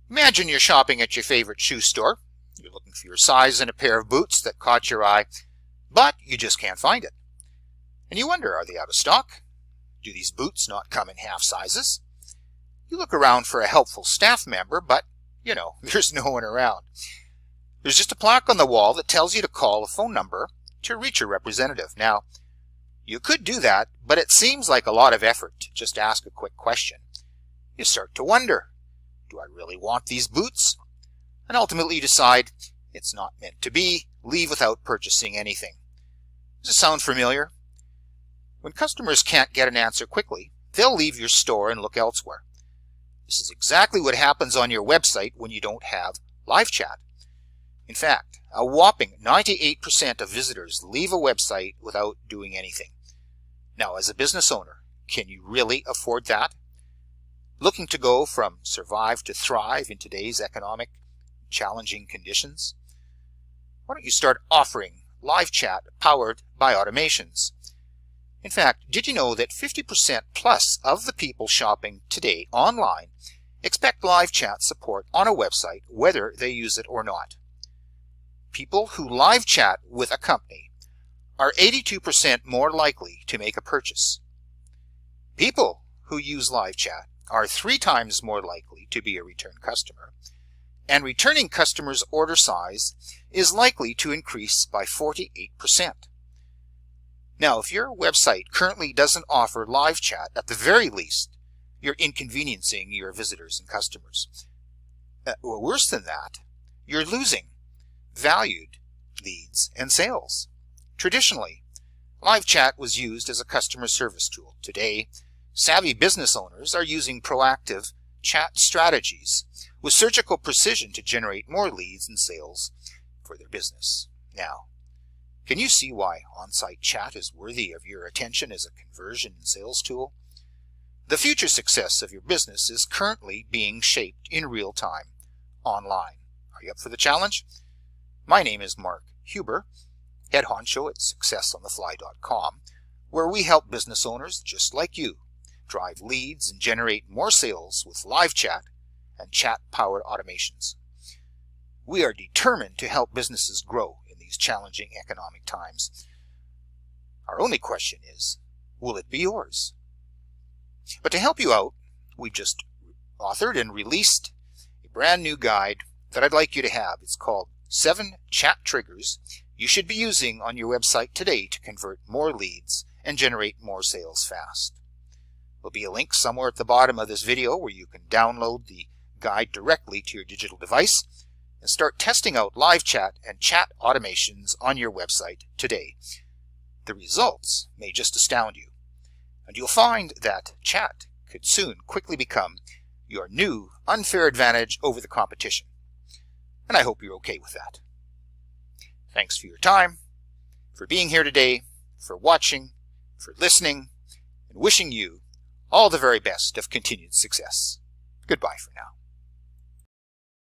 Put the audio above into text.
Imagine you're shopping at your favorite shoe store. You're looking for your size in a pair of boots that caught your eye, but you just can't find it. And you wonder, are they out of stock? Do these boots not come in half sizes? You look around for a helpful staff member, but, there's no one around. There's just a plaque on the wall that tells you to call a phone number to reach a representative. Now, you could do that, but it seems like a lot of effort to just ask a quick question. You start to wonder, do I really want these boots? And ultimately you decide it's not meant to be, leave without purchasing anything. Does it sound familiar? When customers can't get an answer quickly, they'll leave your store and look elsewhere. This is exactly what happens on your website when you don't have live chat. In fact, a whopping 98% of visitors leave a website without doing anything. Now, as a business owner, can you really afford that? Looking to go from survive to thrive in today's economic challenging conditions? Why don't you start offering live chat powered by automations? In fact, did you know that 50% plus of the people shopping today online expect live chat support on a website whether they use it or not? People who live chat with a company are 82% more likely to make a purchase. People who use live chat are 3 times more likely to be a return customer, and returning customers' order size is likely to increase by 48%. Now, if your website currently doesn't offer live chat, at the very least, you're inconveniencing your visitors and customers. Or worse than that, you're losing valued leads and sales. Traditionally, live chat was used as a customer service tool. Today, savvy business owners are using proactive chat strategies with surgical precision to generate more leads and sales for their business. Now, can you see why on-site chat is worthy of your attention as a conversion and sales tool? The future success of your business is currently being shaped in real time, online. Are you up for the challenge? My name is Mark Huber, head honcho at successonthefly.com, where we help business owners just like you drive leads and generate more sales with live chat and chat-powered automations. We are determined to help businesses grow in these challenging economic times. Our only question is, will it be yours? But to help you out, we've just authored and released a brand new guide that I'd like you to have. It's called 7 Chat Triggers You Should Be Using on Your Website Today to Convert More Leads and Generate More Sales Fast. There'll be a link somewhere at the bottom of this video where you can download the guide directly to your digital device and start testing out live chat and chat automations on your website today. The results may just astound you, and you'll find that chat could soon quickly become your new unfair advantage over the competition. And I hope you're okay with that. Thanks for your time, for being here today, for watching, for listening, and wishing you all the very best of continued success. Goodbye for now.